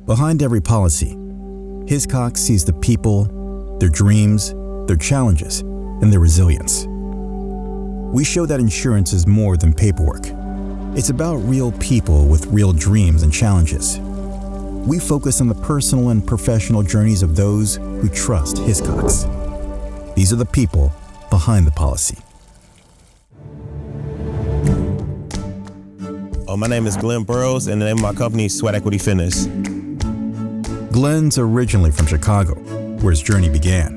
Behind every policy, Hiscox sees the people, their dreams, their challenges, and their resilience. We show that insurance is more than paperwork. It's about real people with real dreams and challenges. We focus on the personal and professional journeys of those who trust Hiscox. These are the people behind the policy. My name is Glenn Burroughs, and the name of my company is Sweat Equity Fitness. Glenn's originally from Chicago, where his journey began.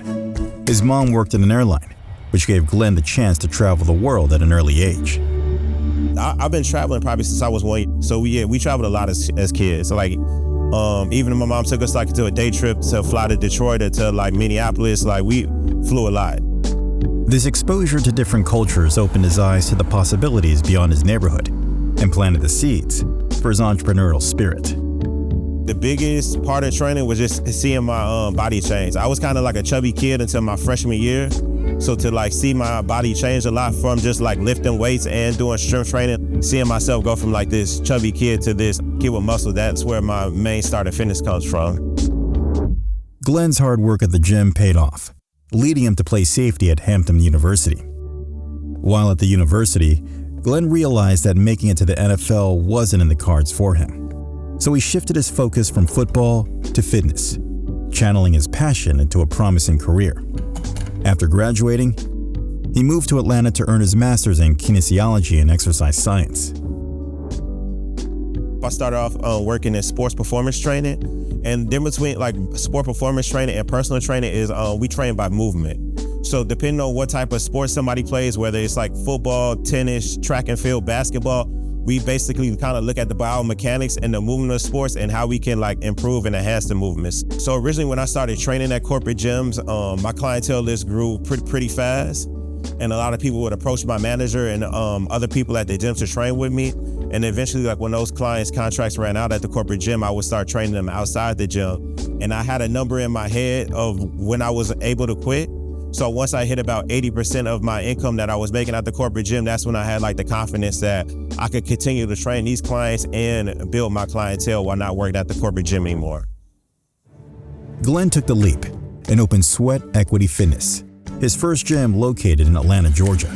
His mom worked in an airline, which gave Glenn the chance to travel the world at an early age. I've been traveling probably since I was 1 year. So we traveled a lot as kids. So even my mom took us to a day trip to fly to Detroit or to Minneapolis. We flew a lot. This exposure to different cultures opened his eyes to the possibilities beyond his neighborhood and planted the seeds for his entrepreneurial spirit. The biggest part of training was just seeing my body change. I was kind of like a chubby kid until my freshman year. So to see my body change a lot from just lifting weights and doing strength training, seeing myself go from this chubby kid to this kid with muscle, that's where my main start of fitness comes from. Glenn's hard work at the gym paid off, leading him to play safety at Hampton University. While at the university, Glenn realized that making it to the NFL wasn't in the cards for him. So he shifted his focus from football to fitness, channeling his passion into a promising career. After graduating, he moved to Atlanta to earn his master's in kinesiology and exercise science. I started off working in sports performance training, and the difference between sport performance training and personal training is we train by movement. So depending on what type of sport somebody plays, whether it's football, tennis, track and field, basketball, we basically kind of look at the biomechanics and the movement of sports and how we can improve and enhance the movements. So originally when I started training at corporate gyms, my clientele list grew pretty fast. And a lot of people would approach my manager and other people at the gym to train with me. And eventually, when those clients' contracts ran out at the corporate gym, I would start training them outside the gym. And I had a number in my head of when I was able to quit. So once I hit about 80% of my income that I was making at the corporate gym, that's when I had the confidence that I could continue to train these clients and build my clientele while not working at the corporate gym anymore. Glenn took the leap and opened Sweat Equity Fitness, his first gym located in Atlanta, Georgia.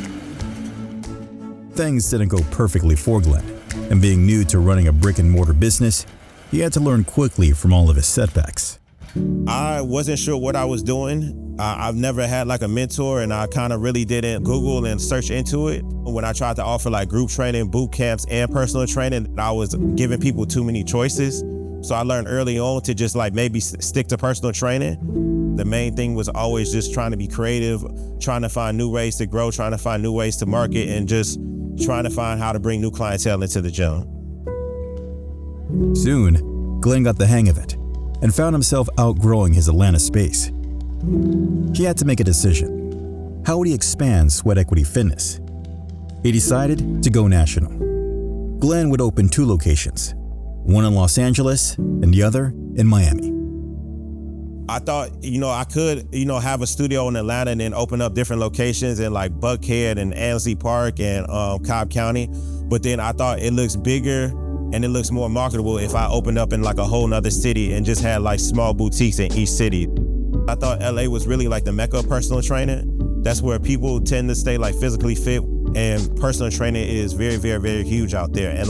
Things didn't go perfectly for Glenn, and being new to running a brick-and-mortar business, he had to learn quickly from all of his setbacks. I wasn't sure what I was doing. I've never had a mentor, and I kind of really didn't Google and search into it. When I tried to offer group training, boot camps, and personal training, I was giving people too many choices. So I learned early on to just maybe stick to personal training. The main thing was always just trying to be creative, trying to find new ways to grow, trying to find new ways to market, and just trying to find how to bring new clientele into the gym. Soon, Glenn got the hang of it and found himself outgrowing his Atlanta space. He had to make a decision. How would he expand Sweat Equity Fitness? He decided to go national. Glenn would open 2 locations, one in Los Angeles and the other in Miami. I thought, I could, have a studio in Atlanta and then open up different locations in Buckhead and Ansley Park and Cobb County. But then I thought it looks bigger and it looks more marketable if I opened up in a whole nother city and just had small boutiques in each city. I thought LA was really the mecca of personal training. That's where people tend to stay physically fit, and personal training is very, very, very huge out there. And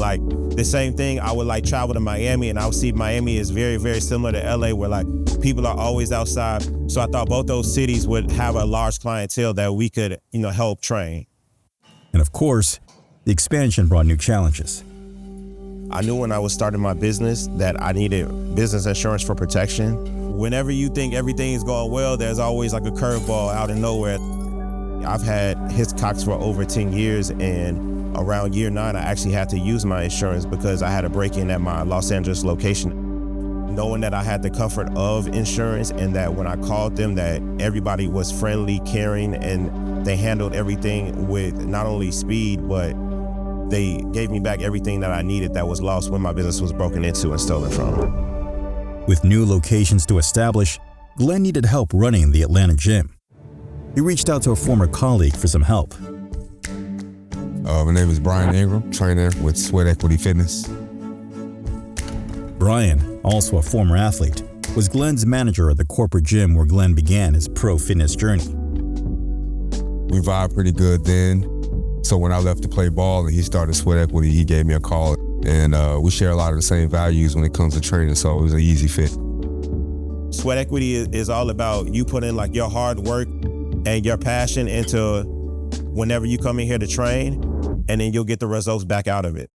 the same thing, I would travel to Miami, and I would see Miami is very, very similar to LA, where people are always outside. So I thought both those cities would have a large clientele that we could, help train. And of course, the expansion brought new challenges. I knew when I was starting my business that I needed business insurance for protection. Whenever you think everything is going well, there's always a curveball out of nowhere. I've had Hiscox for over 10 years, and around year 9, I actually had to use my insurance because I had a break-in at my Los Angeles location. Knowing that I had the comfort of insurance and that when I called them that everybody was friendly, caring, and they handled everything with not only speed, but they gave me back everything that I needed that was lost when my business was broken into and stolen from. With new locations to establish, Glenn needed help running the Atlanta gym. He reached out to a former colleague for some help. My name is Brian Ingram, trainer with Sweat Equity Fitness. Brian also a former athlete, was Glenn's manager at the corporate gym where Glenn began his pro fitness journey. We vibed pretty good then. So when I left to play ball and he started Sweat Equity, he gave me a call. And we share a lot of the same values when it comes to training, so it was an easy fit. Sweat Equity is all about you putting like your hard work and your passion into whenever you come in here to train, and then you'll get the results back out of it.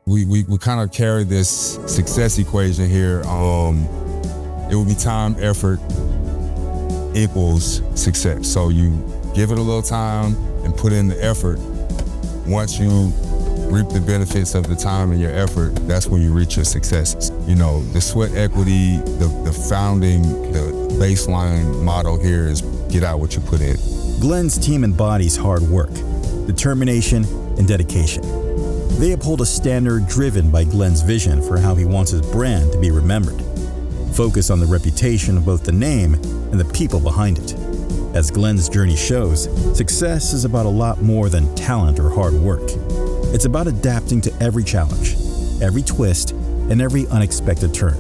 We kind of carry this success equation here. It will be time, effort equals success. So you give it a little time and put in the effort. Once you reap the benefits of the time and your effort, that's when you reach your successes. You know, the Sweat Equity, the founding, the baseline motto here is get out what you put in. Glenn's team embodies hard work, determination, and dedication. They uphold a standard driven by Glenn's vision for how he wants his brand to be remembered. Focus on the reputation of both the name and the people behind it. As Glenn's journey shows, success is about a lot more than talent or hard work. It's about adapting to every challenge, every twist, and every unexpected turn.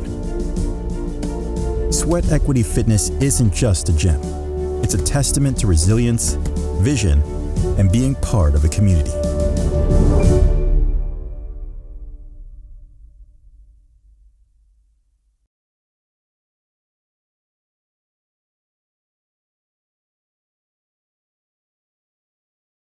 Sweat Equity Fitness isn't just a gym. It's a testament to resilience, vision, and being part of a community.